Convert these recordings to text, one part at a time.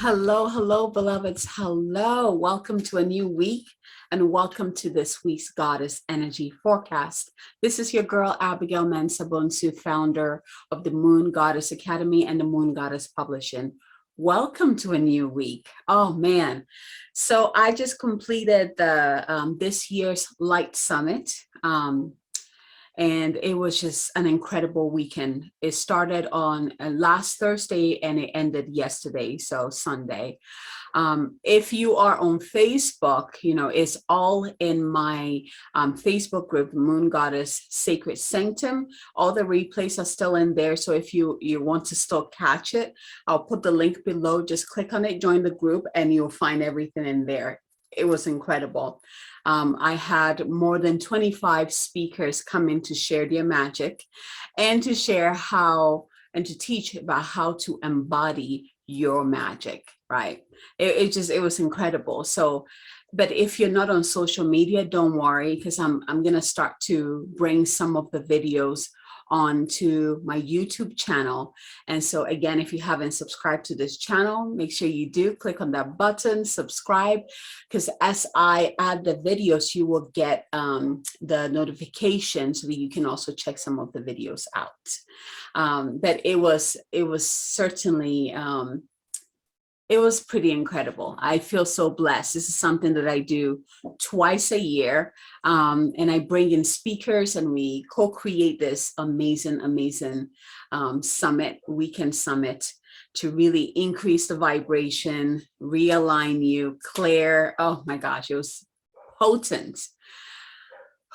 Hello, hello, beloveds. Hello. Welcome to a new week and welcome to this week's Goddess Energy Forecast. This is your girl, Abigail Mensah-Bonsu, founder of the Moon Goddess Academy and the Moon Goddess Publishing. Welcome to a new week. Oh, man. So I just completed the this year's Light Summit. And it was just an incredible weekend. It started on last Thursday and it ended yesterday, so Sunday. If you are on Facebook, it's all in my Facebook group, Moon Goddess Sacred Sanctum. All the replays are still in there. So if you want to still catch it, I'll put the link below. Just click on it, join the group, and you'll find everything in there. It was incredible. I had more than 25 speakers come in to share their magic and to share how and to teach about how to embody your magic, right? It was incredible. So, but if you're not on social media, don't worry, because I'm going to start to bring some of the videos onto my YouTube channel. And so again, if you haven't subscribed to this channel, make sure you do click on that button, subscribe, because as I add the videos, you will get the notification so that you can also check some of the videos out. But it was certainly it was pretty incredible. I feel so blessed. This is something that I do twice a year. And I bring in speakers and we co-create this amazing weekend summit to really increase the vibration, realign you, clear. Oh my gosh, it was potent.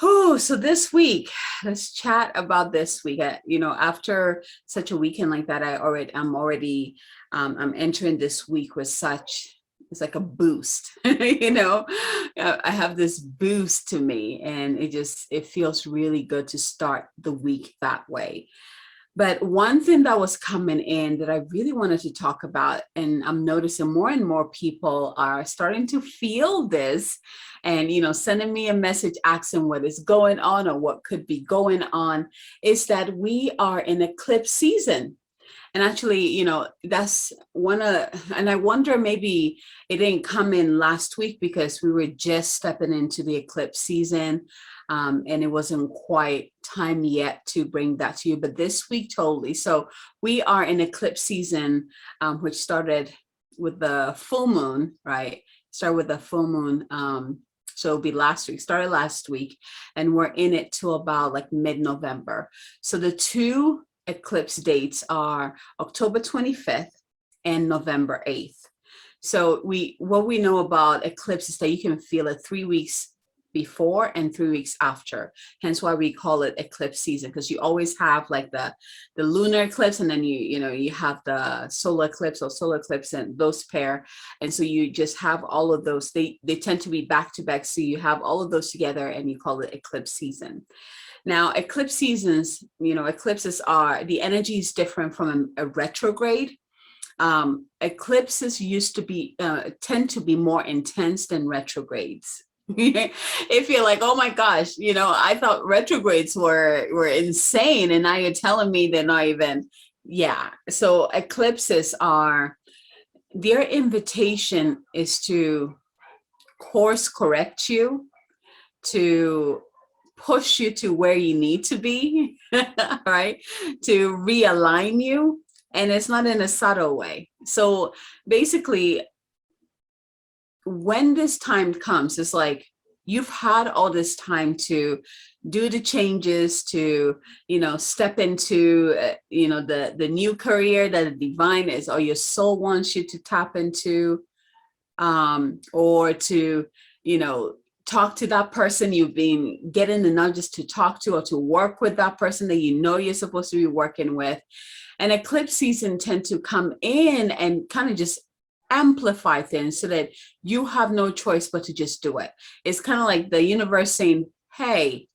Oh, so this week, let's chat about this week. After such a weekend like that, I'm entering this week with it's like a boost, I have this boost to me, and it feels really good to start the week that way. But one thing that was coming in that I really wanted to talk about, and I'm noticing more and more people are starting to feel this and, sending me a message asking what is going on or what could be going on, is that we are in eclipse season. And actually, that's and I wonder maybe it didn't come in last week because we were just stepping into the eclipse season. And it wasn't quite time yet to bring that to you, but this week totally. So we are in eclipse season, which started with the full moon, right? Started with the full moon. So it'll be started last week, and we're in it till about like mid-November. So the two eclipse dates are October 25th and November 8th. So what we know about eclipse is that you can feel it 3 weeks before and 3 weeks after, hence why we call it eclipse season, because you always have like the lunar eclipse, and then you have the solar eclipse or solar eclipse, and those pair, and so you just have all of those. They tend to be back to back, so you have all of those together and you call it eclipse season. Now, eclipse seasons, eclipses are, the energy is different from a retrograde. Eclipses tend to be more intense than retrogrades. If you're like, oh my gosh, I thought retrogrades were insane, and now you're telling me they're not even. Yeah. So eclipses their invitation is to course correct you, to push you to where you need to be, right? To realign you. And it's not in a subtle way. So basically, when this time comes, it's like you've had all this time to do the changes, to step into the new career that the divine is, or your soul wants you to tap into, or to talk to that person you've been getting the nudges to talk to, or to work with that person that you're supposed to be working with. And eclipse season tend to come in and kind of just amplify things so that you have no choice but to just do it. It's kind of like the universe saying, hey,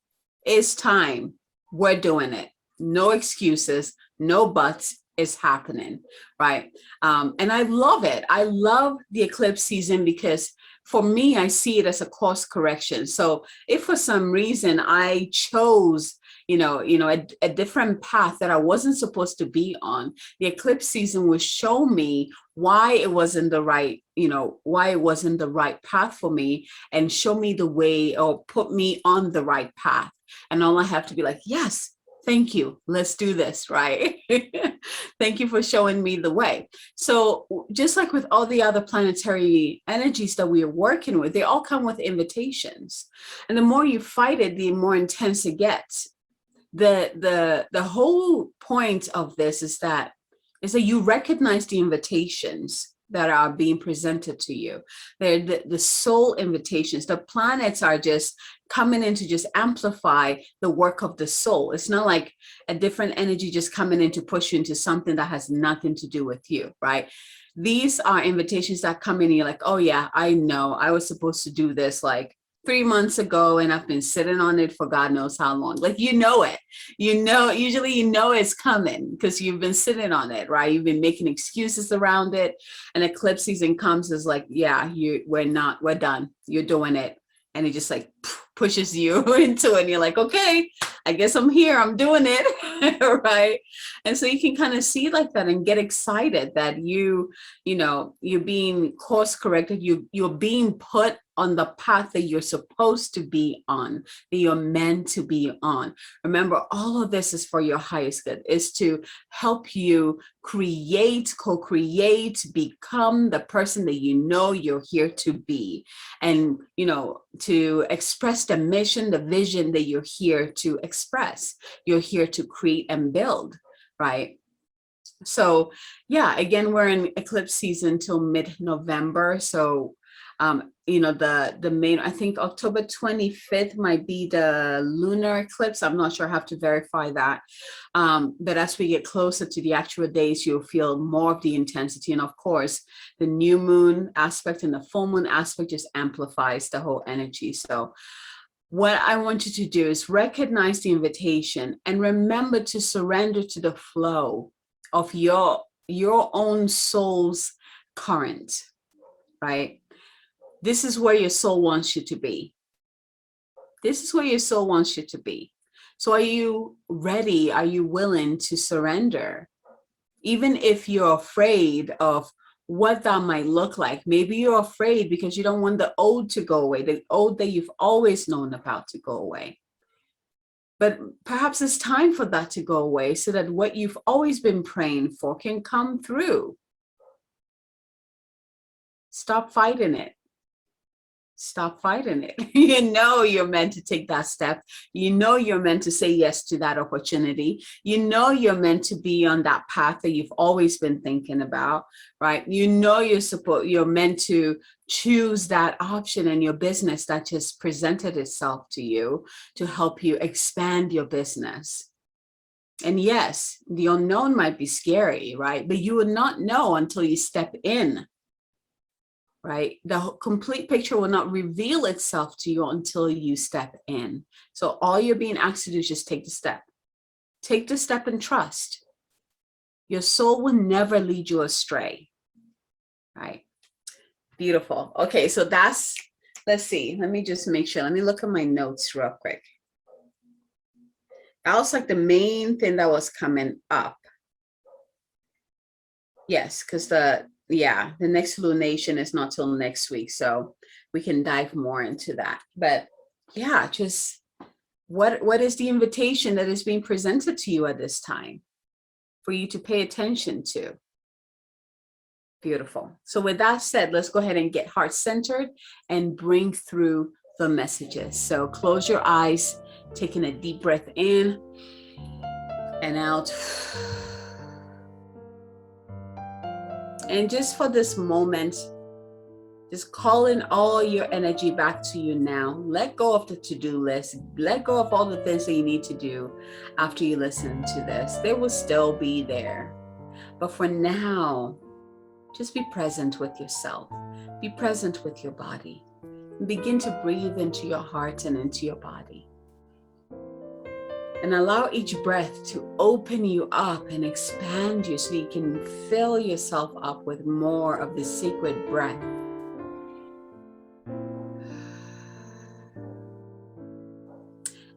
it's time. We're doing it. No excuses, no buts. It's happening, right? And I love it. I love the eclipse season because for me, I see it as a course correction. So if for some reason I chose, a different path that I wasn't supposed to be on. The eclipse season will show me why it wasn't the right, why it wasn't the right path for me, and show me the way, or put me on the right path. And all I have to be like, yes, thank you. Let's do this, right? Thank you for showing me the way. So just like with all the other planetary energies that we are working with, they all come with invitations. And the more you fight it, the more intense it gets. The whole point of this is that you recognize the invitations that are being presented to you. They're the soul invitations. The planets are just coming in to just amplify the work of the soul. It's not like a different energy just coming in to push you into something that has nothing to do with you, right? These are invitations that come in and you're like, oh yeah, I know I was supposed to do this like 3 months ago, and I've been sitting on it for God knows how long. Like, it, usually it's coming because you've been sitting on it, right? You've been making excuses around it. And eclipse season comes is like, yeah, we're done. You're doing it. And it just like pushes you into it. And you're like, okay, I guess I'm here. I'm doing it. Right. And so you can kind of see like that and get excited that you're being course corrected. You're being put on the path that you're supposed to be on, that you're meant to be on. Remember, all of this is for your highest good, is to help you create, co-create, become the person that you're here to be. And, to express the mission, the vision that you're here to express. You're here to create and build, right? So yeah, again, we're in eclipse season till mid-November. So the main, I think October 25th might be the lunar eclipse. I'm not sure, I have to verify that. But as we get closer to the actual days, you'll feel more of the intensity. And of course, the new moon aspect and the full moon aspect just amplifies the whole energy. So what I want you to do is recognize the invitation and remember to surrender to the flow of your own soul's current, right? This is where your soul wants you to be. This is where your soul wants you to be. So are you ready? Are you willing to surrender? Even if you're afraid of what that might look like. Maybe you're afraid because you don't want the old to go away, the old that you've always known about to go away. But perhaps it's time for that to go away so that what you've always been praying for can come through. Stop fighting it. Stop fighting it. You're meant to take that step. You're meant to say yes to that opportunity. You're meant to be on that path that you've always been thinking about, right? You're meant to choose that option in your business that just presented itself to you to help you expand your business. And yes, the unknown might be scary, right? But you would not know until you step in. Right? The complete picture will not reveal itself to you until you step in. So all you're being asked to do is just take the step. Take the step and trust. Your soul will never lead you astray. Right? Beautiful. Okay, so let's see. Let me just make sure. Let me look at my notes real quick. That was like the main thing that was coming up. Yes, because the next lunation is not till next week, so we can dive more into that. But yeah, just what is the invitation that is being presented to you at this time for you to pay attention to? Beautiful. So with that said, let's go ahead and get heart-centered and bring through the messages. So close your eyes, taking a deep breath in and out. And just for this moment, just calling all your energy back to you now. Let go of the to-do list. Let go of all the things that you need to do after you listen to this. They will still be there. But for now, just be present with yourself. Be present with your body. Begin to breathe into your heart and into your body. And allow each breath to open you up and expand you so you can fill yourself up with more of the sacred breath.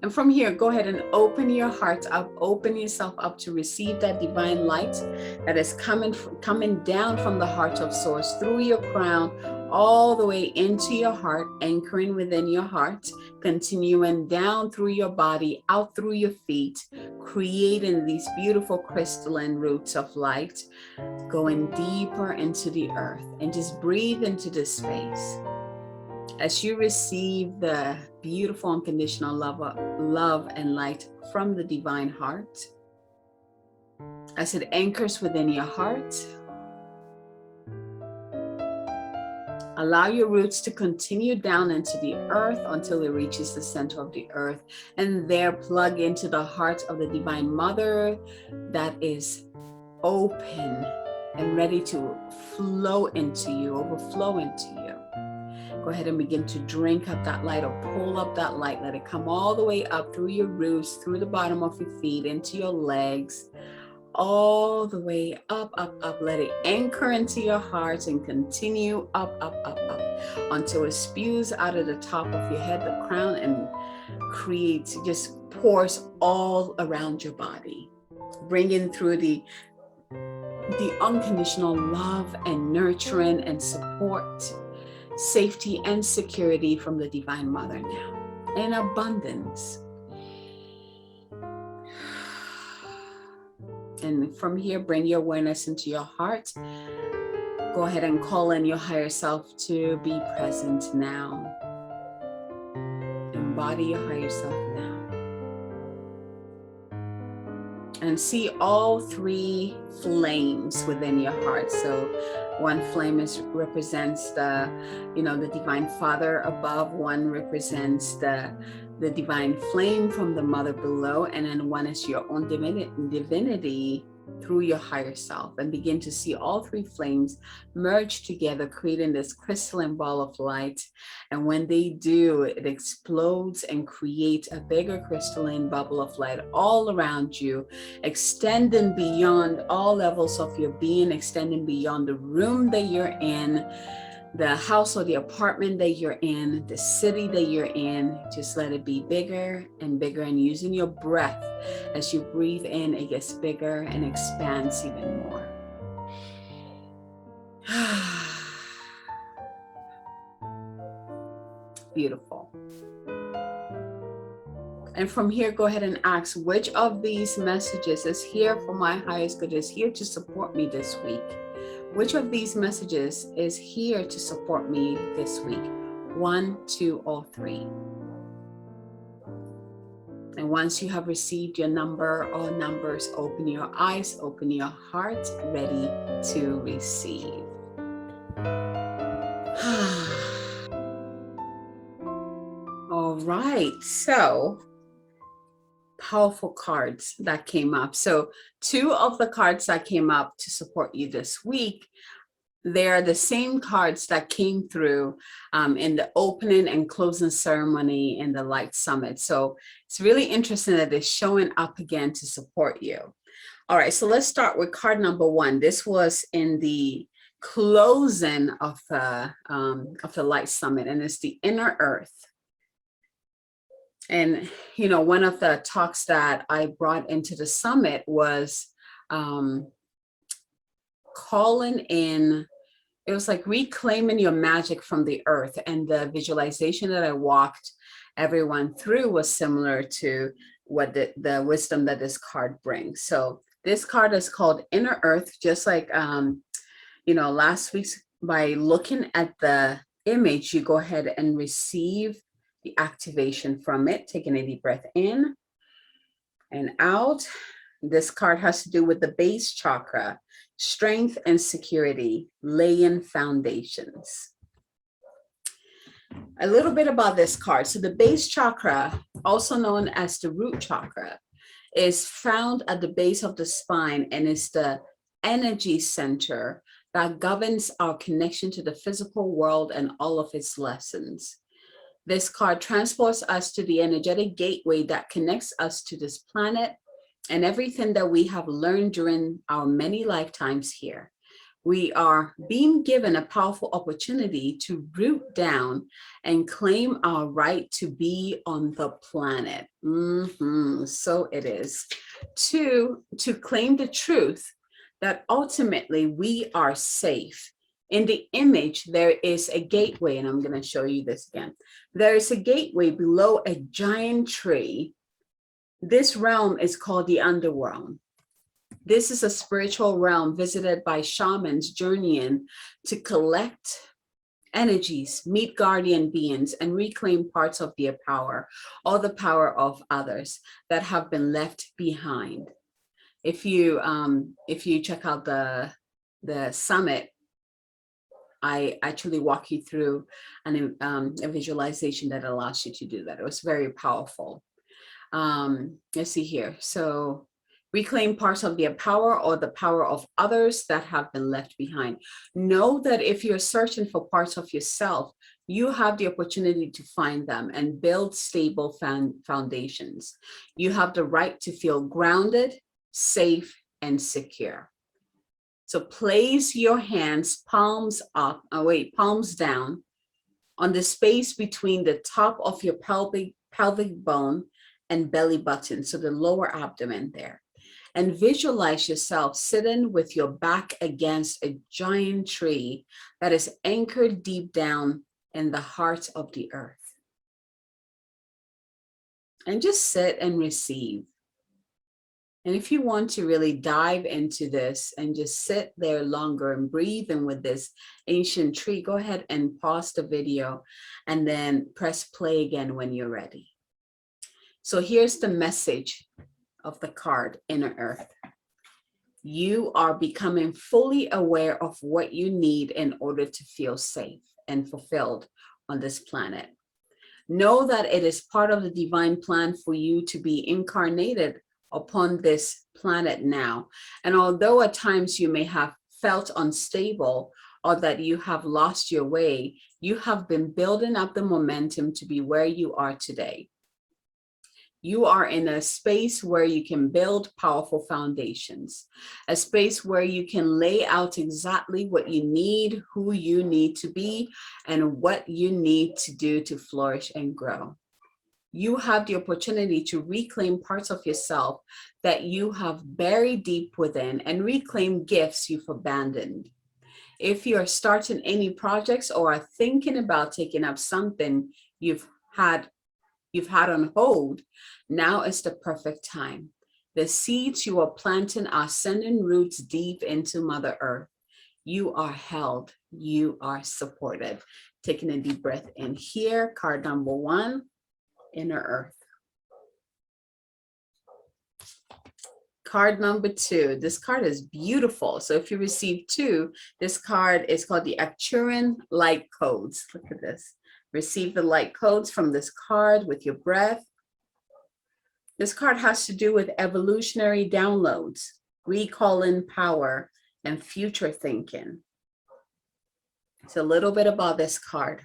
And And from here, go ahead and open your heart up, open yourself up to receive that divine light that is coming down from the heart of source through your crown, all the way into your heart, anchoring within your heart, continuing down through your body, out through your feet, creating these beautiful crystalline roots of light, going deeper into the earth, and just breathe into this space. As you receive the beautiful unconditional love and light from the divine heart, as it anchors within your heart, allow your roots to continue down into the earth until it reaches the center of the earth, and there plug into the heart of the Divine Mother that is open and ready to flow into you, overflow into you. Go ahead and begin to drink up that light, or pull up that light. Let it come all the way up through your roots, through the bottom of your feet, into your legs, all the way up, up, up. Let it anchor into your heart and continue up, up, up, up, until it spews out of the top of your head, the crown, and creates, just pours all around your body, bringing through the unconditional love and nurturing and support, safety and security from the Divine Mother now, in abundance. And from here, bring your awareness into your heart. Go ahead and call in your higher self to be present now. Embody your higher self now. And see all three flames within your heart. So one flame represents the Divine Father above. One represents the divine flame from the Mother below. And then one is your own divinity through your higher self. And begin to see all three flames merge together, creating this crystalline ball of light. And when they do, it explodes and creates a bigger crystalline bubble of light all around you, extending beyond all levels of your being, extending beyond the room that you're in, the house or the apartment that you're in, the city that you're in. Just let it be bigger and bigger, and using your breath as you breathe in, it gets bigger and expands even more. Beautiful. And from here, go ahead and ask, which of these messages is here for my highest good, is here to support me this week? Which of these messages is here to support me this week? 1, 2, or 3. And once you have received your number or numbers, open your eyes, open your heart, ready to receive. All right, so powerful cards that came up. So 2 of the cards that came up to support you this week, they're the same cards that came through in the opening and closing ceremony in the Light Summit. So it's really interesting that they're showing up again to support you. All right, so let's start with card number 1. This was in the closing of the Light Summit, and it's the Inner Earth. And, one of the talks that I brought into the summit was calling in, it was like reclaiming your magic from the earth. And the visualization that I walked everyone through was similar to what the wisdom that this card brings. So this card is called Inner Earth, just like, last week's. By looking at the image, you go ahead and receive the activation from it, taking a deep breath in and out. This card has to do with the base chakra, strength and security, laying foundations. A little bit about this card. So the base chakra, also known as the root chakra, is found at the base of the spine and is the energy center that governs our connection to the physical world and all of its lessons. This card transports us to the energetic gateway that connects us to this planet and everything that we have learned during our many lifetimes here. We are being given a powerful opportunity to root down and claim our right to be on the planet. So it is. To claim the truth that ultimately we are safe. In the image, there is a gateway, and I'm going to show you this again. There is a gateway below a giant tree. This realm is called the underworld. This is a spiritual realm visited by shamans journeying to collect energies, meet guardian beings, and reclaim parts of their power or the power of others that have been left behind. If you check out the summit, I actually walk you through a visualization that allows you to do that. It was very powerful. Let's see here. So reclaim parts of their power or the power of others that have been left behind. Know that if you're searching for parts of yourself, you have the opportunity to find them and build stable foundations. You have the right to feel grounded, safe, and secure. So place your hands palms up, palms down on the space between the top of your pelvic bone and belly button, so the lower abdomen there. And visualize yourself sitting with your back against a giant tree that is anchored deep down in the heart of the earth. And just sit and receive. And if you want to really dive into this and just sit there longer and breathe in with this ancient tree, go ahead and pause the video and then press play again when you're ready. So here's the message of the card, Inner Earth. You are becoming fully aware of what you need in order to feel safe and fulfilled on this planet. Know that it is part of the divine plan for you to be incarnated upon this planet now. And although at times you may have felt unstable or that you have lost your way, you have been building up the momentum to be where you are today. You are in a space where you can build powerful foundations, a space where you can lay out exactly what you need, who you need to be, and what you need to do to flourish and grow. You have the opportunity to reclaim parts of yourself that you have buried deep within and reclaim gifts you've abandoned. If you're starting any projects or are thinking about taking up something you've had on hold, now is the perfect time. The seeds you are planting are sending roots deep into Mother Earth. You are held, you are supported. Taking a deep breath in here, card number 1, Inner Earth. Card number 2, this card is beautiful. So if you receive 2, this card is called the Arcturian Light Codes. Look at this. Receive the light codes from this card with your breath. This card has to do with evolutionary downloads, recalling power, and future thinking. It's a little bit about this card.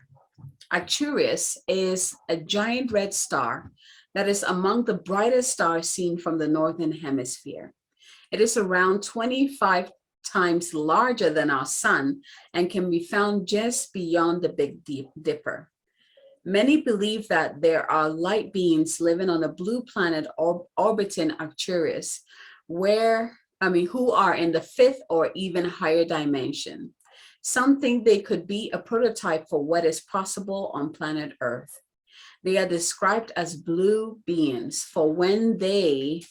Arcturus is a giant red star that is among the brightest stars seen from the northern hemisphere. It is around 25 times larger than our sun and can be found just beyond the Big Dipper. Many believe that there are light beings living on a blue planet orbiting Arcturus, who are in the 5th or even higher dimension. Some think they could be a prototype for what is possible on planet Earth. They are described as blue beings for when they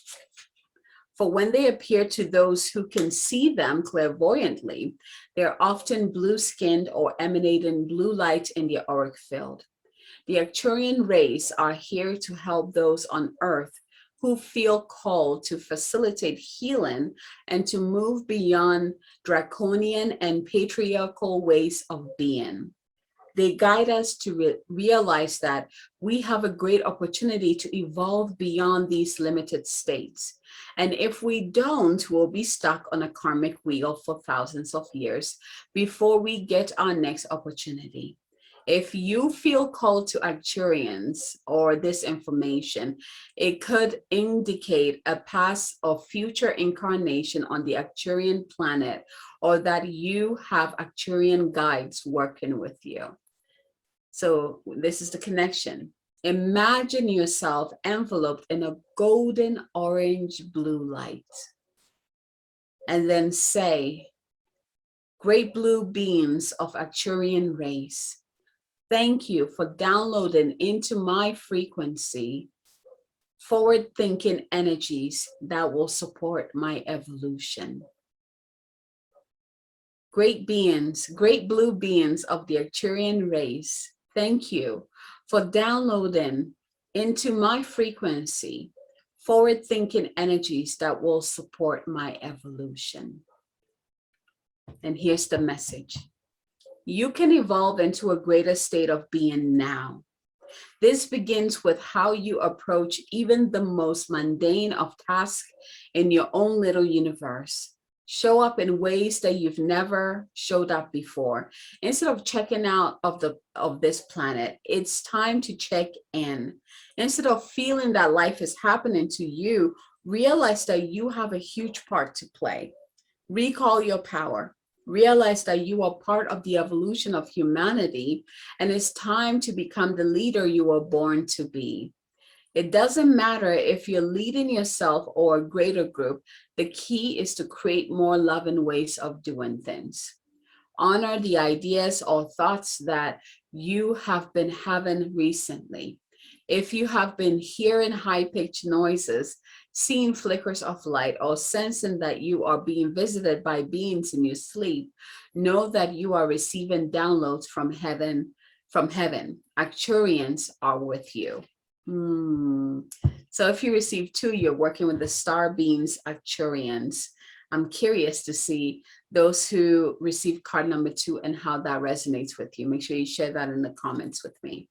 appear to those who can see them clairvoyantly. They're often blue-skinned or emanating blue light in the auric field. The Arcturian Rays are here to help those on Earth who feel called to facilitate healing and to move beyond draconian and patriarchal ways of being. They guide us to realize that we have a great opportunity to evolve beyond these limited states. And if we don't, we'll be stuck on a karmic wheel for thousands of years before we get our next opportunity. If you feel called to Arcturians or this information, it could indicate a past or future incarnation on the Arcturian planet, or that you have Arcturian guides working with you. So this is the connection. Imagine yourself enveloped in a golden orange blue light. And then say, great blue beams of Arcturian rays, thank you for downloading into my frequency forward-thinking energies that will support my evolution. Great beings, great blue beings of the Arcturian rays, thank you for downloading into my frequency forward-thinking energies that will support my evolution. And here's the message. You can evolve into a greater state of being now. This begins with how you approach even the most mundane of tasks in your own little universe. Show up in ways that you've never showed up before. Instead of checking out of this planet, it's time to check in. Instead of feeling that life is happening to you, realize that you have a huge part to play. Recall your power. Realize that you are part of the evolution of humanity, and it's time to become the leader you were born to be. It doesn't matter if you're leading yourself or a greater group. The key is to create more loving ways of doing things. Honor the ideas or thoughts that you have been having recently. If you have been hearing high-pitched noises, seeing flickers of light, or sensing that you are being visited by beings in your sleep, know that you are receiving downloads from heaven. Arcturians are with you. So if you receive 2, you're working with the star beings, Arcturians. I'm curious to see those who receive card number 2 and how that resonates with you. Make sure you share that in the comments with me.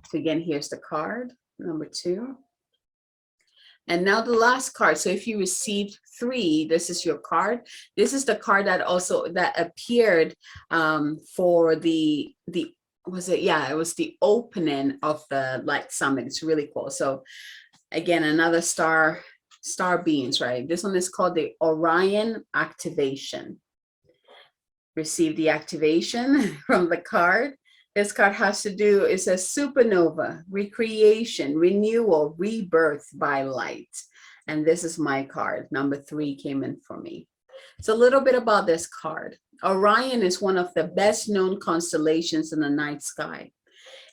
So again, here's the card number 2. And now the last card. So if you received 3, this is your card. This is the card that appeared for the was it? Yeah, it was the opening of the Light Summit. It's really cool. So again, another star beings, right? This one is called the Orion Activation. Receive the activation from the card. This card has to do, it says supernova, recreation, renewal, rebirth by light. And this is my card. Number 3 came in for me. So a little bit about this card. Orion is one of the best known constellations in the night sky.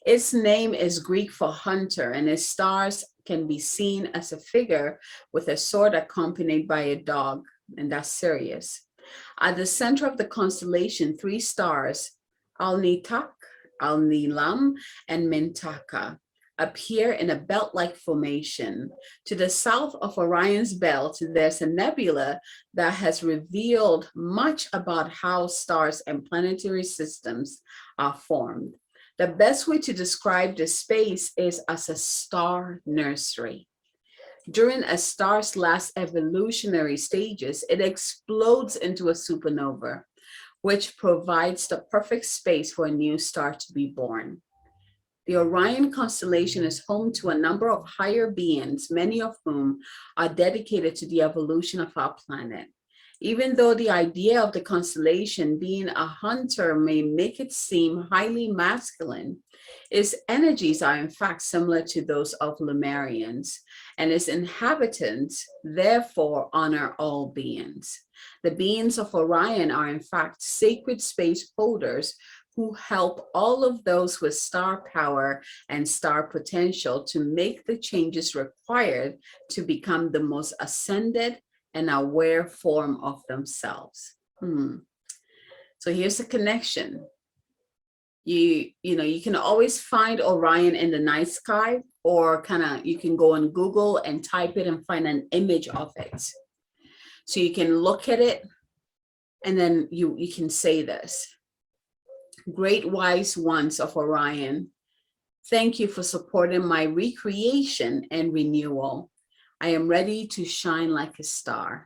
Its name is Greek for hunter, and its stars can be seen as a figure with a sword accompanied by a dog, and that's Sirius. At the center of the constellation, 3 stars, Alnitak, Al-Nilam, and Mintaka, appear in a belt-like formation. To the south of Orion's belt, there's a nebula that has revealed much about how stars and planetary systems are formed. The best way to describe this space is as a star nursery. During a star's last evolutionary stages, it explodes into a supernova, which provides the perfect space for a new star to be born. The Orion Constellation is home to a number of higher beings, many of whom are dedicated to the evolution of our planet. Even though the idea of the constellation being a hunter may make it seem highly masculine, its energies are in fact similar to those of Lemurians, and its inhabitants therefore honor all beings. The beings of Orion are in fact sacred space holders who help all of those with star power and star potential to make the changes required to become the most ascended and aware form of themselves. So here's the connection. You can always find Orion in the night sky, or you can go on Google and type it and find an image of it. So you can look at it and then you can say this. Great wise ones of Orion, thank you for supporting my recreation and renewal. I am ready to shine like a star.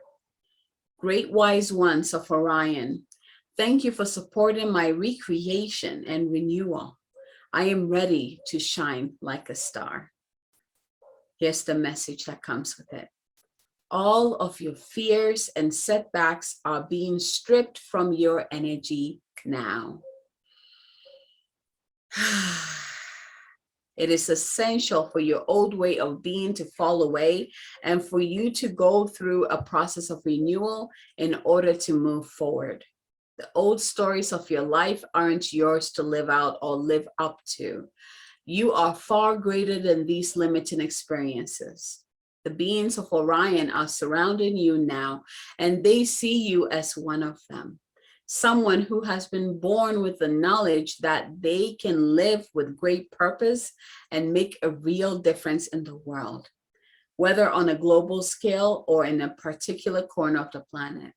Great wise ones of Orion, Thank you for supporting my recreation and renewal. I am ready to shine like a star. Here's the message that comes with it. All of your fears and setbacks are being stripped from your energy now. It is essential for your old way of being to fall away and for you to go through a process of renewal in order to move forward. The old stories of your life aren't yours to live out or live up to. You are far greater than these limiting experiences. The beings of Orion are surrounding you now, and they see you as one of them. Someone who has been born with the knowledge that they can live with great purpose and make a real difference in the world, whether on a global scale or in a particular corner of the planet.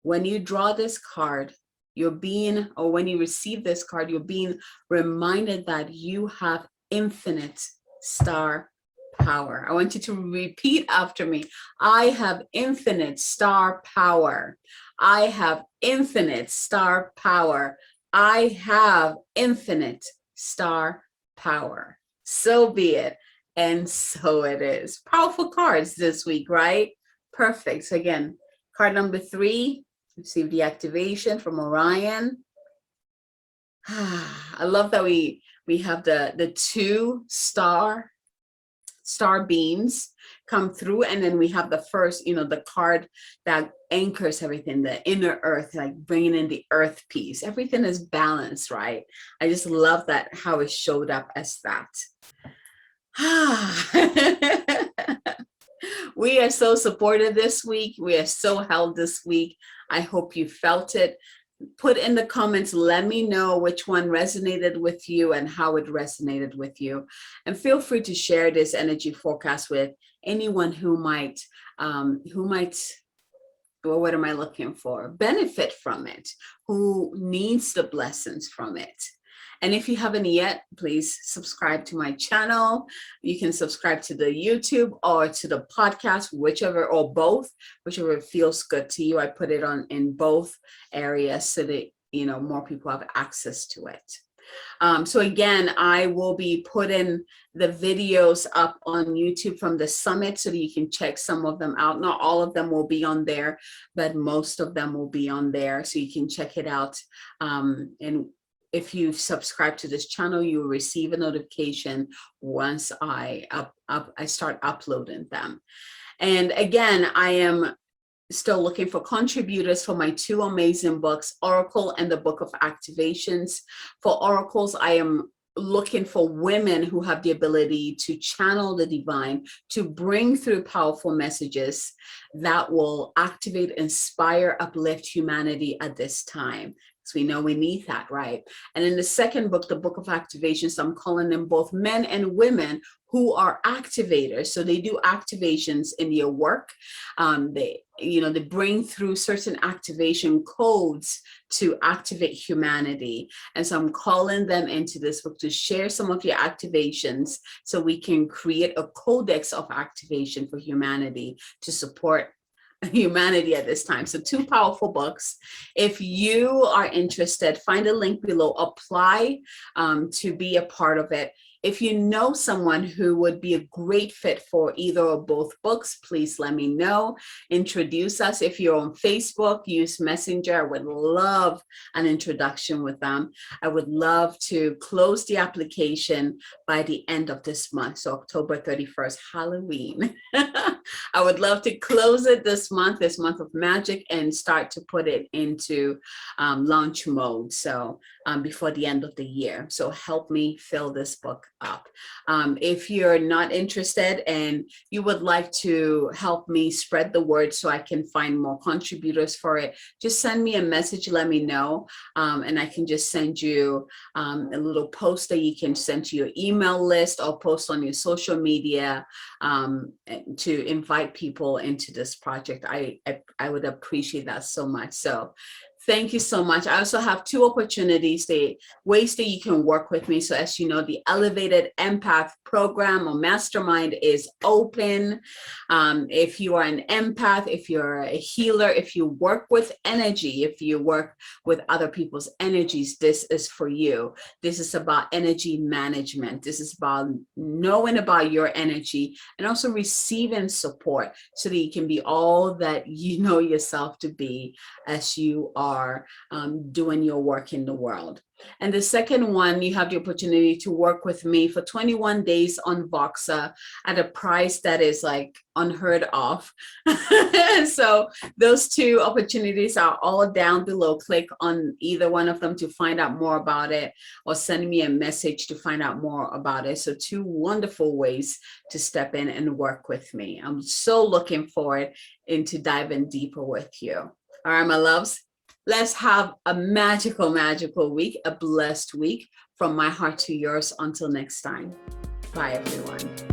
When you draw this card, when you receive this card, you're being reminded that you have infinite star power. I want you to repeat after me. I have infinite star power. I have infinite star power. I have infinite star power. So be it. And so it is. Powerful cards this week, right? Perfect. So again, card number 3, receive the activation from Orion. I love that we have the 2 star beams come through, and then we have the first, the card that anchors everything, the inner earth, like bringing in the earth piece. Everything is balanced, right? I just love that, how it showed up as that. We are so supported this week. We are so held this week. I hope you felt it. Put in the comments, let me know which one resonated with you and how it resonated with you. And feel free to share this energy forecast with anyone who might, well, what am I looking for? Benefit from it, who needs the blessings from it. And if you haven't yet, please subscribe to my channel. You can subscribe to the YouTube or to the podcast, whichever, or both, whichever feels good to you. I put it on in both areas so that, more people have access to it. So again, I will be putting the videos up on YouTube from the summit so that you can check some of them out. Not all of them will be on there, but most of them will be on there, so you can check it out. And if you subscribe to this channel, you will receive a notification once I start uploading them. And again, I am still looking for contributors for my 2 amazing books, Oracle and the Book of Activations. For Oracles, I am looking for women who have the ability to channel the divine, to bring through powerful messages that will activate, inspire, uplift humanity at this time. So we know we need that, right? And in the second book, the Book of Activations, I'm calling them both men and women who are activators. So they do activations in their work. They bring through certain activation codes to activate humanity. And so I'm calling them into this book to share some of your activations so we can create a codex of activation for humanity to support humanity at this time. So 2 powerful books. If you are interested, find a link below, apply to be a part of it. If you know someone who would be a great fit for either or both books, please let me know. Introduce us. If you're on Facebook, use Messenger. I would love an introduction with them. I would love to close the application by the end of this month, so October 31st, Halloween. I would love to close it this month of magic, and start to put it into launch mode. So before the end of the year. So help me fill this book up. If you're not interested and you would like to help me spread the word so I can find more contributors for it, just send me a message, let me know, and I can just send you a little post that you can send to your email list or post on your social media to invite people into this project. I would appreciate that so much. So Thank you so much. I also have two opportunities, the ways that you can work with me. So as you know, the Elevated Empath program or mastermind is open. If you are an empath, if you're a healer, if you work with energy, if you work with other people's energies, this is for you. This is about energy management. This is about knowing about your energy and also receiving support so that you can be all that you know yourself to be as you are doing your work in the world. And the second one, you have the opportunity to work with me for 21 days on Voxa at a price that is like unheard of. So those two opportunities are all down below. Click on either one of them to find out more about it, or send me a message to find out more about it. So two wonderful ways to step in and work with me. I'm so looking forward into diving deeper with you. All right, my loves. Let's have a magical, magical week, a blessed week from my heart to yours. Until next time. Bye, everyone.